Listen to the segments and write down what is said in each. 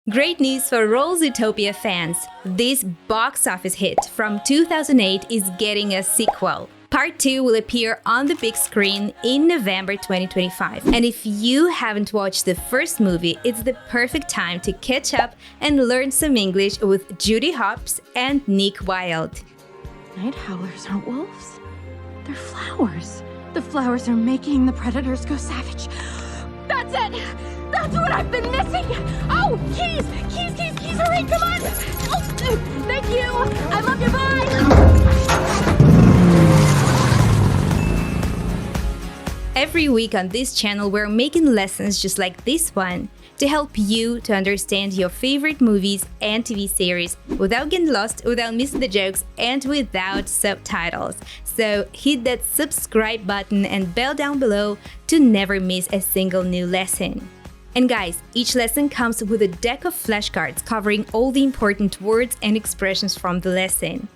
Great news for all Zootopia fans! This box office hit from 2008 is getting a sequel. Part 2 will appear on the big screen in November 2025. And if you haven't watched the first movie, it's the perfect time to catch up and learn some English with Judy Hopps and Nick Wilde. Night howlers aren't wolves. They're flowers. The flowers are making the predators go savage. That's it! That's what I've been missing! Oh, keys! Keys, hurry, come on! Oh, thank you! I love you, bye! Every week on this channel, we're making lessons just like this one to help you to understand your favorite movies and TV series without getting lost, without missing the jokes, and without subtitles. So hit that subscribe button and bell down below to never miss a single new lesson. And guys, each lesson comes with a deck of flashcards covering all the important words and expressions from the lesson.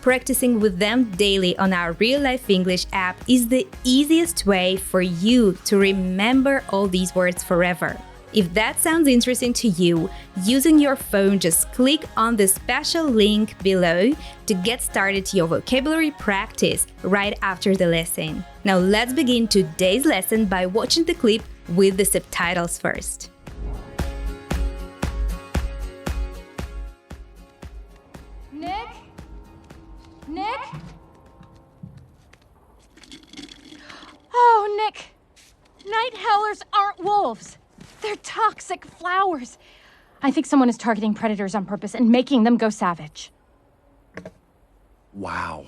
Practicing with them daily on our real-life English app is the easiest way for you to remember all these words forever. If that sounds interesting to you, using your phone, just click on the special link below to get started to your vocabulary practice right after the lesson. Now let's begin today's lesson by watching the clip with the subtitles first. Nick? Oh, Nick. Night howlers aren't wolves. They're toxic flowers. I think someone is targeting predators on purpose and making them go savage. Wow.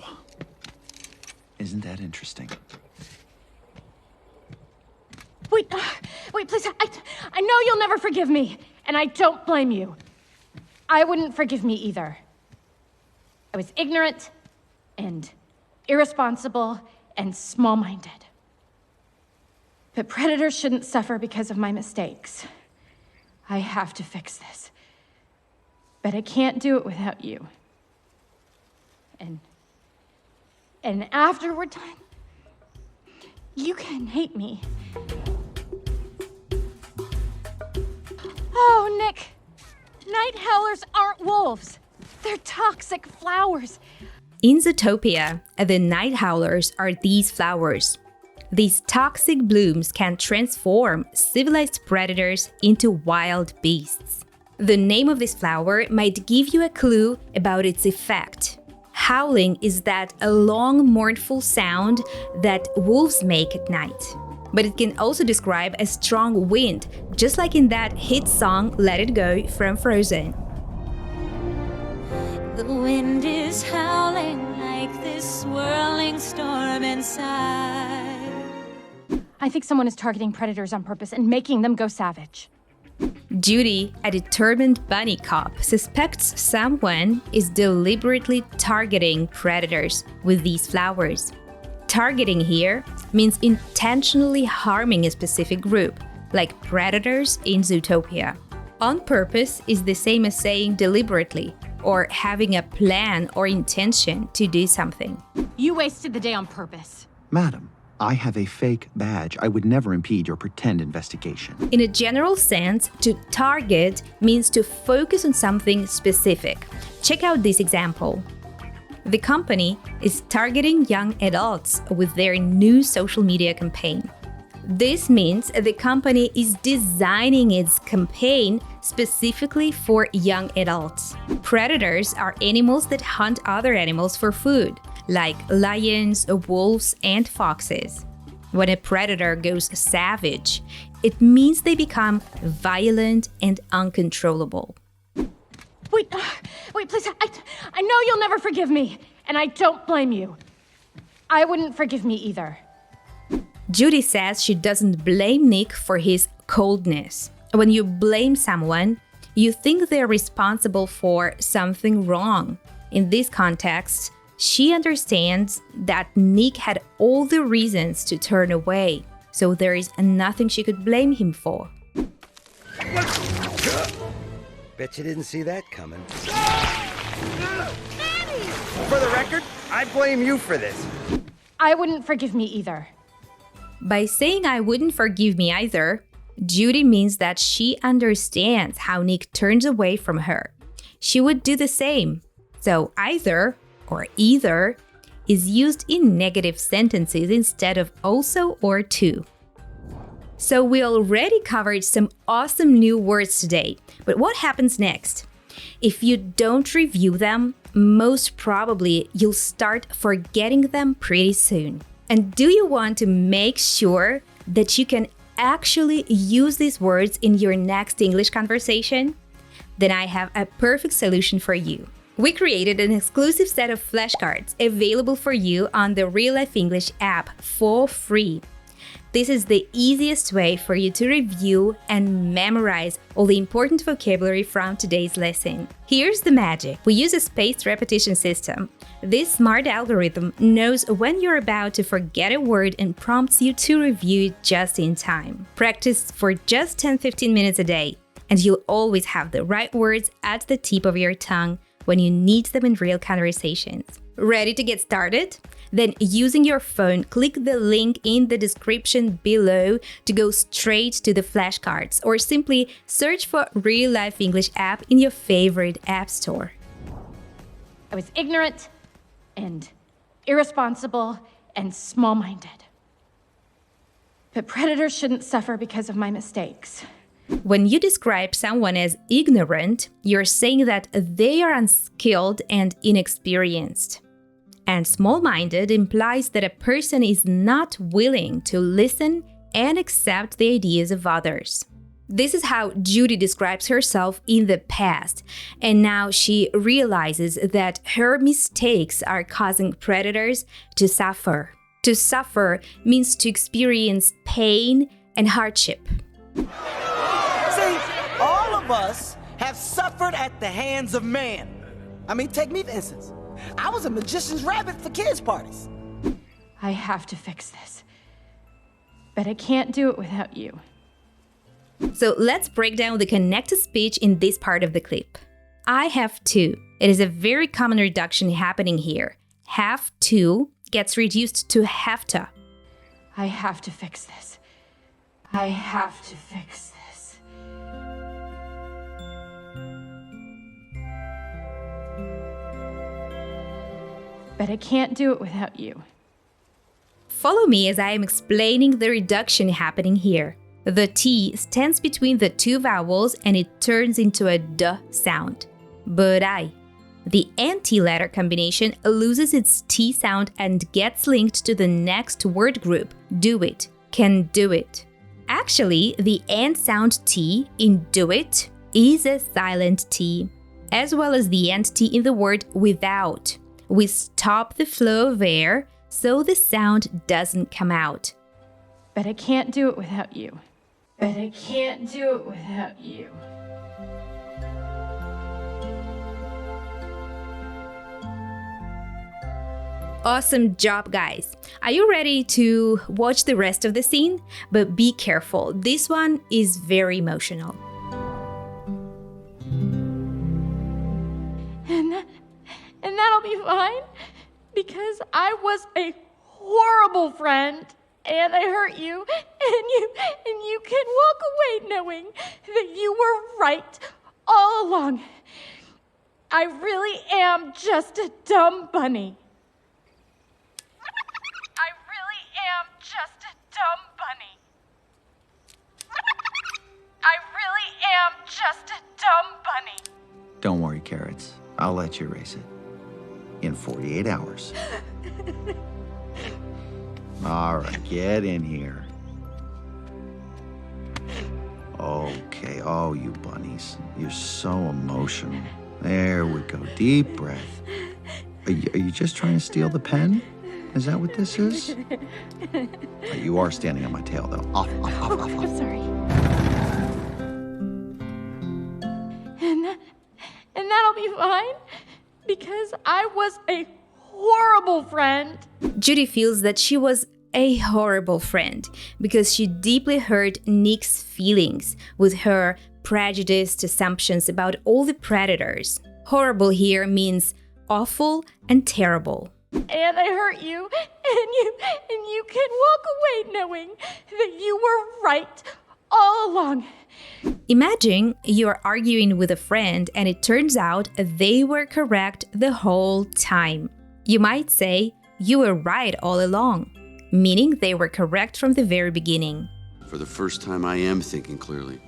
Isn't that interesting? Wait, please. I know you'll never forgive me, and I don't blame you. I wouldn't forgive me either. I was ignorant and irresponsible and small-minded. But predators shouldn't suffer because of my mistakes. I have to fix this. But I can't do it without you. And after we're done, you can hate me. Oh, Nick. Night howlers aren't wolves. They're toxic flowers. In Zootopia, the night howlers are these flowers. These toxic blooms can transform civilized predators into wild beasts. The name of this flower might give you a clue about its effect. Howling is that a long, mournful sound that wolves make at night. But it can also describe a strong wind, just like in that hit song Let It Go from Frozen. The wind is howling like this swirling storm inside. I think someone is targeting predators on purpose and making them go savage. Judy, a determined bunny cop, suspects someone is deliberately targeting predators with these flowers. Targeting here means intentionally harming a specific group, like predators in Zootopia. On purpose is the same as saying deliberately, or having a plan or intention to do something. You wasted the day on purpose. Madam, I have a fake badge. I would never impede your pretend investigation. In a general sense, to target means to focus on something specific. Check out this example. The company is targeting young adults with their new social media campaign. This means the company is designing its campaign specifically for young adults. Predators are animals that hunt other animals for food, like lions, wolves, and foxes. When a predator goes savage, it means they become violent and uncontrollable. Wait, please. I know you'll never forgive me, and I don't blame you. I wouldn't forgive me either. Judy says she doesn't blame Nick for his coldness. When you blame someone, you think they're responsible for something wrong. In this context, she understands that Nick had all the reasons to turn away, so there is nothing she could blame him for. Bet you didn't see that coming. For the record, I blame you for this. I wouldn't forgive me either. By saying I wouldn't forgive me either, Judy means that she understands how Nick turns away from her. She would do the same. So either or either is used in negative sentences instead of also or to. So we already covered some awesome new words today, but what happens next? If you don't review them, most probably you'll start forgetting them pretty soon. And do you want to make sure that you can actually use these words in your next English conversation? Then I have a perfect solution for you. We created an exclusive set of flashcards available for you on the Real Life English app for free. This is the easiest way for you to review and memorize all the important vocabulary from today's lesson. Here's the magic. We use a spaced repetition system. This smart algorithm knows when you're about to forget a word and prompts you to review it just in time. Practice for just 10-15 minutes a day, and you'll always have the right words at the tip of your tongue when you need them in real conversations. Ready to get started? Then using your phone, click the link in the description below to go straight to the flashcards, or simply search for Real Life English app in your favorite app store. I was ignorant and irresponsible and small-minded. But predators shouldn't suffer because of my mistakes. When you describe someone as ignorant, you're saying that they are unskilled and inexperienced. And small-minded implies that a person is not willing to listen and accept the ideas of others. This is how Judy describes herself in the past, and now she realizes that her mistakes are causing predators to suffer. To suffer means to experience pain and hardship. See, all of us have suffered at the hands of man. I mean, take me for instance. I was a magician's rabbit for kids' parties. I have to fix this. But I can't do it without you. So let's break down the connected speech in this part of the clip. I have to. It is a very common reduction happening here. Have to gets reduced to have to. I have to fix this. I have to fix this. But I can't do it without you. Follow me as I am explaining the reduction happening here. The T stands between the two vowels and it turns into a D sound. But I. The anti-letter combination loses its T sound and gets linked to the next word group, do it, can do it. Actually, the and sound T in do it is a silent T, as well as the and T in the word without. We stop the flow of air so the sound doesn't come out. But I can't do it without you. But I can't do it without you. Awesome job, guys! Are you ready to watch the rest of the scene? But be careful, this one is very emotional. And that'll be fine, because I was a horrible friend, and I hurt you, and you can walk away knowing that you were right all along. I really am just a dumb bunny. I really am just a dumb bunny. I really am just a dumb bunny. Don't worry, Carrots. I'll let you erase it. In 48 hours. All right, get in here. Okay, oh, you bunnies. You're so emotional. There we go. Deep breath. Are you just trying to steal the pen? Is that what this is? You are standing on my tail, though. Off. I'm sorry. And that'll be fine, because I was a horrible friend. Judy feels that she was a horrible friend because she deeply hurt Nick's feelings with her prejudiced assumptions about all the predators. Horrible here means awful and terrible. And I hurt you, and you can walk away knowing that you were right all along. Imagine you're arguing with a friend and it turns out they were correct the whole time. You might say, "You were right all along," meaning they were correct from the very beginning. For the first time, I am thinking clearly.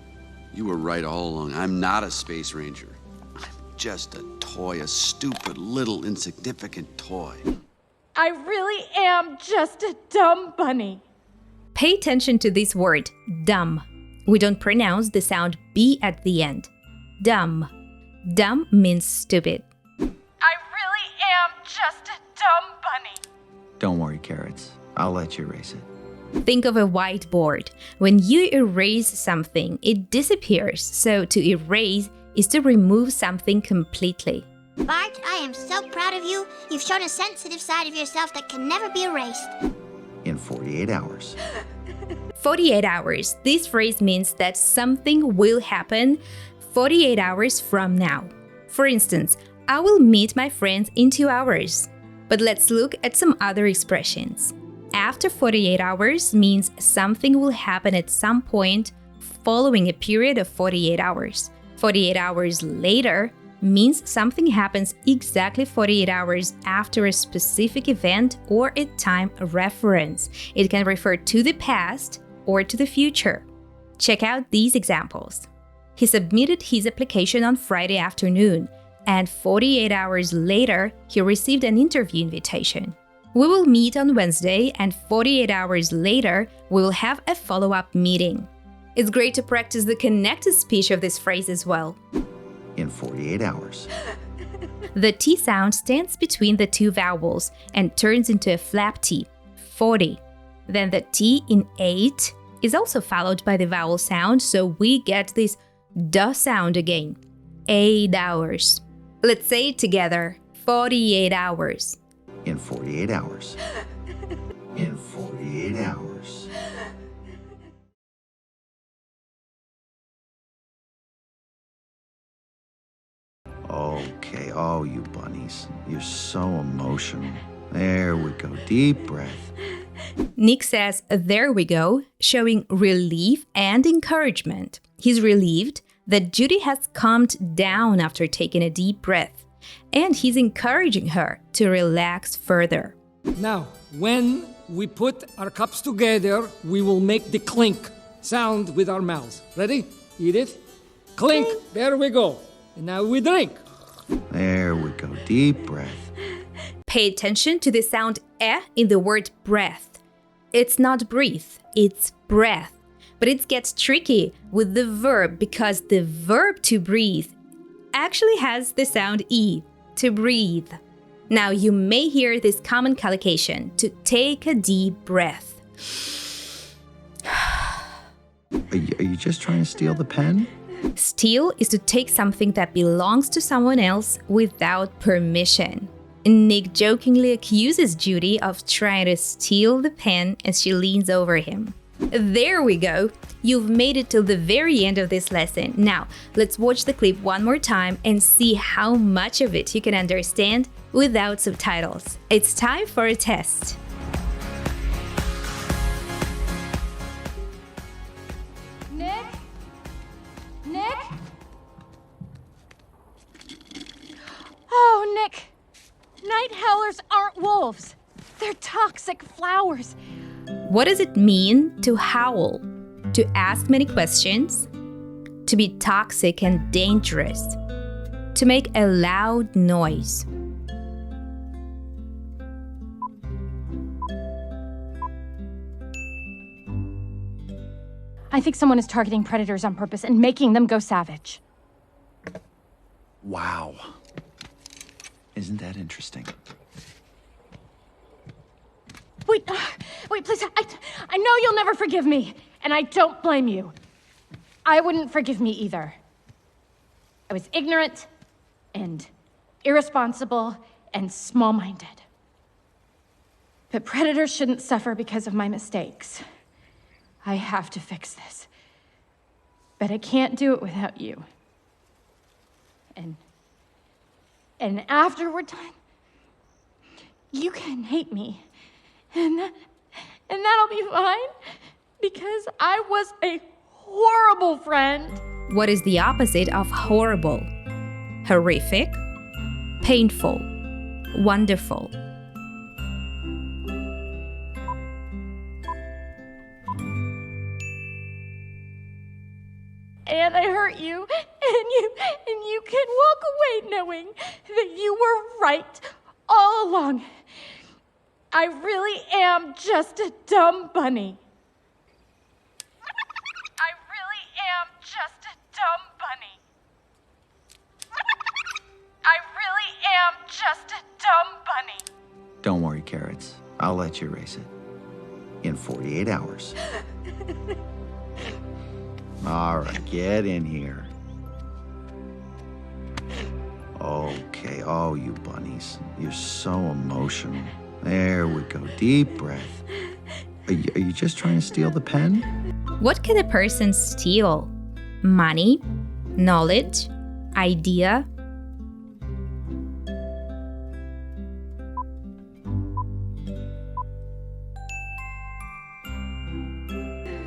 You were right all along. I'm not a space ranger. I'm just a toy, a stupid, little, insignificant toy. I really am just a dumb bunny. Pay attention to this word, dumb. We don't pronounce the sound B at the end. Dumb. Dumb means stupid. I really am just a dumb bunny. Don't worry, Carrots. I'll let you erase it. Think of a whiteboard. When you erase something, it disappears. So to erase is to remove something completely. Bart, I am so proud of you. You've shown a sensitive side of yourself that can never be erased. In 48 hours. 48 hours. This phrase means that something will happen 48 hours from now. For instance, I will meet my friends in 2 hours. But let's look at some other expressions. After 48 hours means something will happen at some point following a period of 48 hours. 48 hours later means something happens exactly 48 hours after a specific event or a time reference. It can refer to the past or to the future. Check out these examples. He submitted his application on Friday afternoon, and 48 hours later, he received an interview invitation. We will meet on Wednesday, and 48 hours later, we will have a follow-up meeting. It's great to practice the connected speech of this phrase as well. In 48 hours. The T sound stands between the two vowels and turns into a flap T, 40. Then the T in 8 is also followed by the vowel sound, so we get this duh sound again. 8 hours. Let's say it together. 48 hours. In 48 hours. In 48 hours. Okay, oh, you bunnies. You're so emotional. There we go. Deep breath. Nick says, "There we go," showing relief and encouragement. He's relieved that Judy has calmed down after taking a deep breath, and he's encouraging her to relax further. Now, when we put our cups together, we will make the clink sound with our mouths. Ready? Eat it. Clink. There we go. And now we drink. There we go. Deep breath. Pay attention to the sound eh in the word breath. It's not breathe, it's breath. But it gets tricky with the verb because the verb to breathe actually has the sound e, to breathe. Now you may hear this common collocation, to take a deep breath. Are you just trying to steal the pen? Steal is to take something that belongs to someone else without permission. Nick jokingly accuses Judy of trying to steal the pen as she leans over him. There we go! You've made it till the very end of this lesson. Now, let's watch the clip one more time and see how much of it you can understand without subtitles. It's time for a test. Nick? Nick? Oh, Nick. Night howlers aren't wolves. They're toxic flowers. What does it mean to howl? To ask many questions? To be toxic and dangerous? To make a loud noise? I think someone is targeting predators on purpose and making them go savage. Wow. Isn't that interesting? Wait, please. I know you'll never forgive me, and I don't blame you. I wouldn't forgive me either. I was ignorant and irresponsible and small-minded. But predators shouldn't suffer because of my mistakes. I have to fix this. But I can't do it without you. And after we're done, you can hate me. And that'll be fine, because I was a horrible friend. What is the opposite of horrible? Horrific, painful, wonderful. And I hurt you, and you can walk away knowing that you were right all along. I really am just a dumb bunny. I really am just a dumb bunny. I really am just a dumb bunny. Don't worry, Carrots. I'll let you erase it. In 48 hours. All right, get in here. Okay, oh, you bunnies. You're so emotional. There we go. Deep breath. Are you just trying to steal the pen? What can a person steal? Money, knowledge, idea.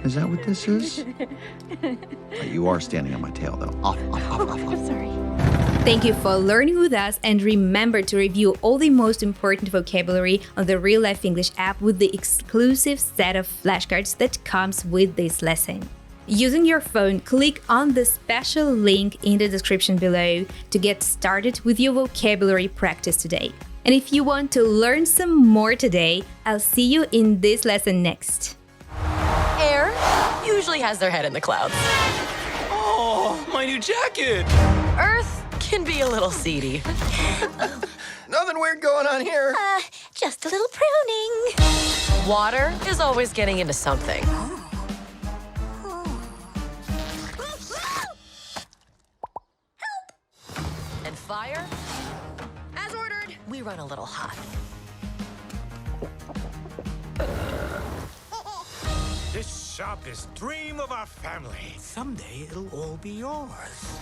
Is that what this is? You are standing on my tail, though. Off. I'm sorry. Thank you for learning with us, and remember to review all the most important vocabulary on the Real Life English app with the exclusive set of flashcards that comes with this lesson. Using your phone, click on the special link in the description below to get started with your vocabulary practice today. And if you want to learn some more today, I'll see you in this lesson next. Air usually has their head in the clouds. Oh, my new jacket! Earth can be a little seedy. Nothing weird going on here. Just a little pruning. Water is always getting into something. And fire, as ordered, we run a little hot. This shop is dream of our family. Someday it'll all be yours.